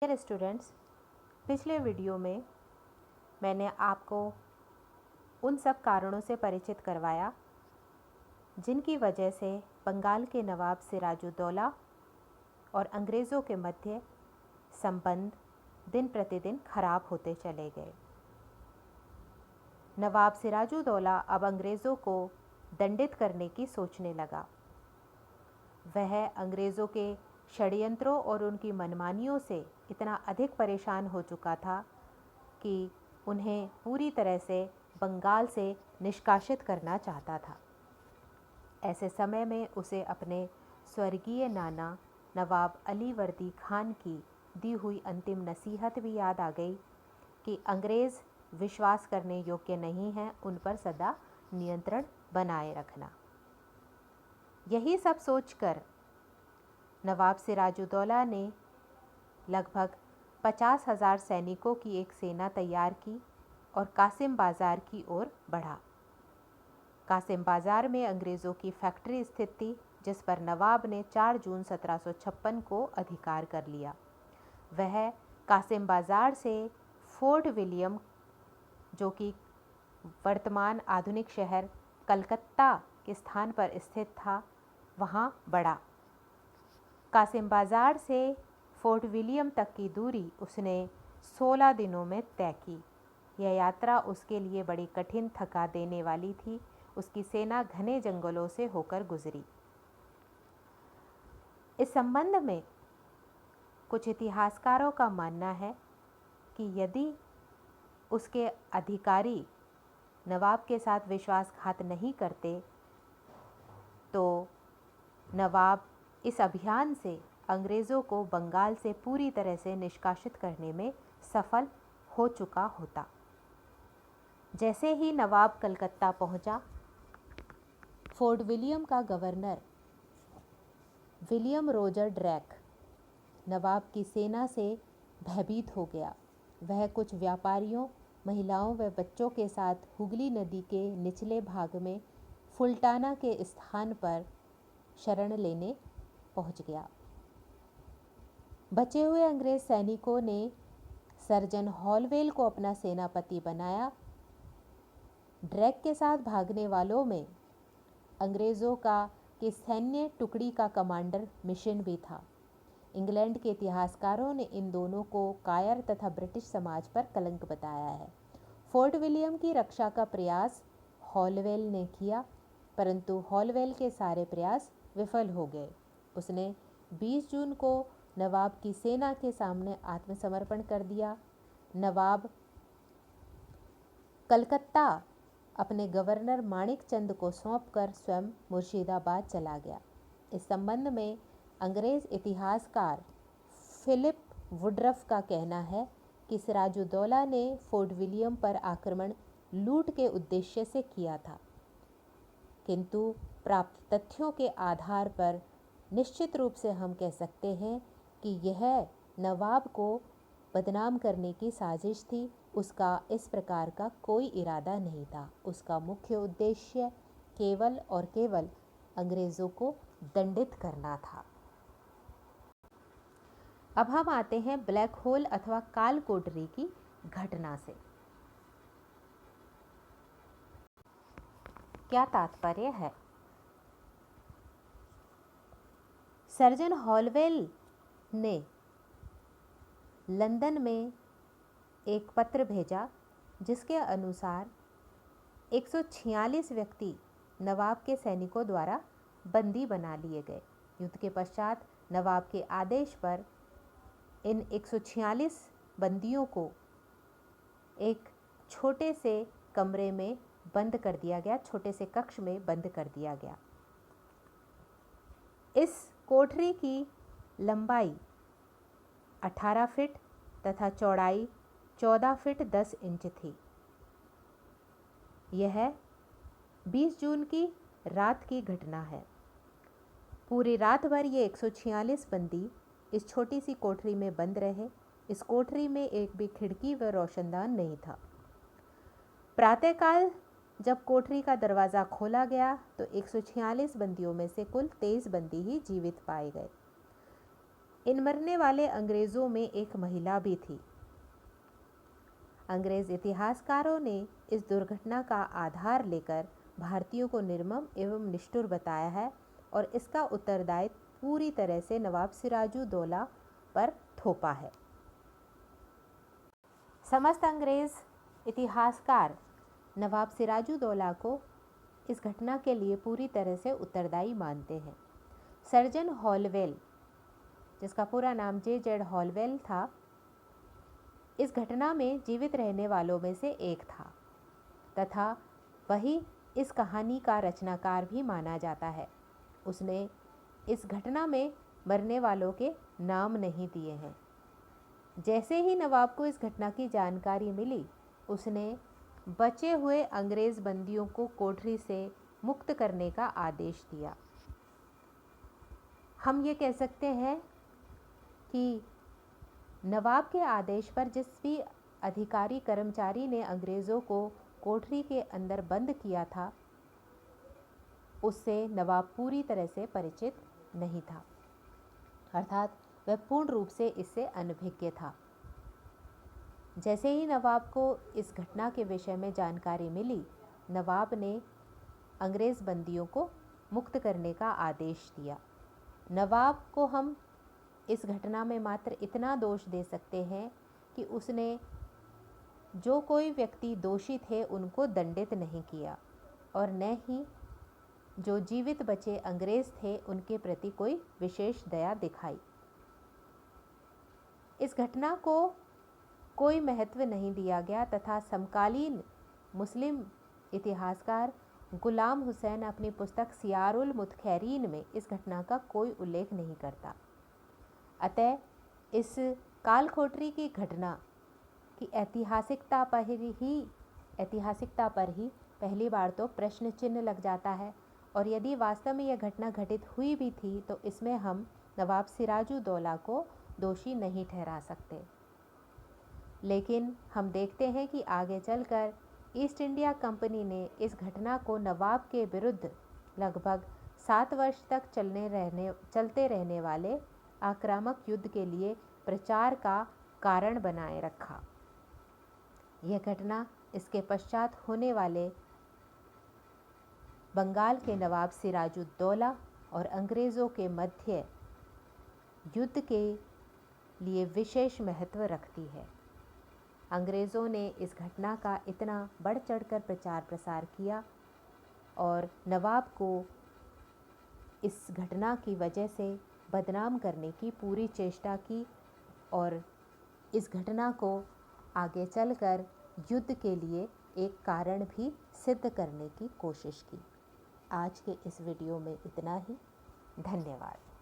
Dear students, पिछले video में मैंने आपको उन सब कारणों से परिचित करवाया जिनकी वजह से बंगाल के नवाब सिराजुद्दौला और अंग्रेज़ों के मध्य संबंध दिन प्रतिदिन खराब होते चले गए। नवाब सिराजुद्दौला अब अंग्रेज़ों को दंडित करने की सोचने लगा। वह अंग्रेज़ों के षड्यंत्रों और उनकी मनमानियों से इतना अधिक परेशान हो चुका था कि उन्हें पूरी तरह से बंगाल से निष्कासित करना चाहता था। ऐसे समय में उसे अपने स्वर्गीय नाना नवाब अली वर्दी खान की दी हुई अंतिम नसीहत भी याद आ गई कि अंग्रेज़ विश्वास करने योग्य नहीं हैं, उन पर सदा नियंत्रण बनाए रखना। यही सब सोचकर नवाब सिराजुद्दौला ने लगभग 50,000 सैनिकों की एक सेना तैयार की और कासिम बाज़ार की ओर बढ़ा। कासिम बाज़ार में अंग्रेज़ों की फैक्ट्री स्थित थी, जिस पर नवाब ने 4 जून 1756 को अधिकार कर लिया। वह कासिम बाज़ार से फोर्ट विलियम, जो कि वर्तमान आधुनिक शहर कलकत्ता के स्थान पर स्थित था, वहाँ बढ़ा। कासिम बाज़ार से फोर्ट विलियम तक की दूरी उसने 16 दिनों में तय की। यह यात्रा उसके लिए बड़ी कठिन, थका देने वाली थी। उसकी सेना घने जंगलों से होकर गुजरी। इस संबंध में कुछ इतिहासकारों का मानना है कि यदि उसके अधिकारी नवाब के साथ विश्वासघात नहीं करते तो नवाब इस अभियान से अंग्रेज़ों को बंगाल से पूरी तरह से निष्कासित करने में सफल हो चुका होता। जैसे ही नवाब कलकत्ता पहुंचा, फोर्ट विलियम का गवर्नर विलियम रोजर ड्रैक नवाब की सेना से भयभीत हो गया। वह कुछ व्यापारियों, महिलाओं व बच्चों के साथ हुगली नदी के निचले भाग में फुलटाना के स्थान पर शरण लेने पहुंच गया। बचे हुए अंग्रेज सैनिकों ने सर्जन हॉलवेल को अपना सेनापति बनाया। ड्रैक के साथ भागने वालों में अंग्रेज़ों के सैन्य टुकड़ी का कमांडर मिशन भी था। इंग्लैंड के इतिहासकारों ने इन दोनों को कायर तथा ब्रिटिश समाज पर कलंक बताया है। फोर्ट विलियम की रक्षा का प्रयास हॉलवेल ने किया, परंतु हॉलवेल के सारे प्रयास विफल हो गए। उसने 20 जून को नवाब की सेना के सामने आत्मसमर्पण कर दिया। नवाब कलकत्ता अपने गवर्नर माणिक चंद को सौंपकर स्वयं मुर्शिदाबाद चला गया। इस संबंध में अंग्रेज इतिहासकार फिलिप वुडरफ का कहना है कि सिराजुद्दौला ने फोर्ट विलियम पर आक्रमण लूट के उद्देश्य से किया था, किंतु प्राप्त तथ्यों के आधार पर निश्चित रूप से हम कह सकते हैं कि यह नवाब को बदनाम करने की साजिश थी। उसका इस प्रकार का कोई इरादा नहीं था। उसका मुख्य उद्देश्य केवल और केवल अंग्रेज़ों को दंडित करना था। अब हम आते हैं ब्लैक होल अथवा काल कोठरी की घटना से। क्या तात्पर्य है? सर्जन हॉलवेल ने लंदन में एक पत्र भेजा जिसके अनुसार 146 व्यक्ति नवाब के सैनिकों द्वारा बंदी बना लिए गए। युद्ध के पश्चात नवाब के आदेश पर इन 146 बंदियों को एक छोटे से कमरे में बंद कर दिया गया, छोटे से कक्ष में बंद कर दिया गया। इस कोठरी की लंबाई 18 फीट तथा चौड़ाई 14 फीट 10 इंच थी। यह 20 जून की रात की घटना है। पूरी रात भर ये 146 बंदी इस छोटी सी कोठरी में बंद रहे। इस कोठरी में एक भी खिड़की व रोशनदान नहीं था। प्रातःकाल जब कोठरी का दरवाज़ा खोला गया तो 146 बंदियों में से कुल 23 बंदी ही जीवित पाए गए। इन मरने वाले अंग्रेज़ों में एक महिला भी थी। अंग्रेज़ इतिहासकारों ने इस दुर्घटना का आधार लेकर भारतीयों को निर्मम एवं निष्ठुर बताया है और इसका उत्तरदायित्व पूरी तरह से नवाब सिराजुद्दौला पर थोपा है। समस्त अंग्रेज़ इतिहासकार नवाब सिराजुद्दौला को इस घटना के लिए पूरी तरह से उत्तरदायी मानते हैं। सर्जन हॉलवेल, जिसका पूरा नाम जे.जेड. हॉलवेल था, इस घटना में जीवित रहने वालों में से एक था तथा वही इस कहानी का रचनाकार भी माना जाता है। उसने इस घटना में मरने वालों के नाम नहीं दिए हैं। जैसे ही नवाब को इस घटना की जानकारी मिली, उसने बचे हुए अंग्रेज़ बंदियों को कोठरी से मुक्त करने का आदेश दिया। हम ये कह सकते हैं कि नवाब के आदेश पर जिस भी अधिकारी कर्मचारी ने अंग्रेज़ों को कोठरी के अंदर बंद किया था, उससे नवाब पूरी तरह से परिचित नहीं था, अर्थात वह पूर्ण रूप से इससे अनभिज्ञ था। जैसे ही नवाब को इस घटना के विषय में जानकारी मिली, नवाब ने अंग्रेज़ बंदियों को मुक्त करने का आदेश दिया। नवाब को हम इस घटना में मात्र इतना दोष दे सकते हैं कि उसने जो कोई व्यक्ति दोषी थे उनको दंडित नहीं किया और न ही जो जीवित बचे अंग्रेज़ थे उनके प्रति कोई विशेष दया दिखाई। इस घटना को कोई महत्व नहीं दिया गया तथा समकालीन मुस्लिम इतिहासकार गुलाम हुसैन अपनी पुस्तक सियारुल मुतखैरीन में इस घटना का कोई उल्लेख नहीं करता। अतः इस कालखोटरी की घटना की ऐतिहासिकता पर ही पहली बार तो प्रश्न चिन्ह लग जाता है और यदि वास्तव में यह घटना घटित हुई भी थी तो इसमें हम नवाब सिराजुद्दौला को दोषी नहीं ठहरा सकते। लेकिन हम देखते हैं कि आगे चलकर ईस्ट इंडिया कंपनी ने इस घटना को नवाब के विरुद्ध लगभग 7 वर्ष तक चलते रहने वाले आक्रामक युद्ध के लिए प्रचार का कारण बनाए रखा। यह घटना इसके पश्चात होने वाले बंगाल के नवाब सिराजुद्दौला और अंग्रेज़ों के मध्य युद्ध के लिए विशेष महत्व रखती है। अंग्रेज़ों ने इस घटना का इतना बढ़ चढ़कर प्रचार प्रसार किया और नवाब को इस घटना की वजह से बदनाम करने की पूरी चेष्टा की और इस घटना को आगे चलकर युद्ध के लिए एक कारण भी सिद्ध करने की कोशिश की। आज के इस वीडियो में इतना ही। धन्यवाद।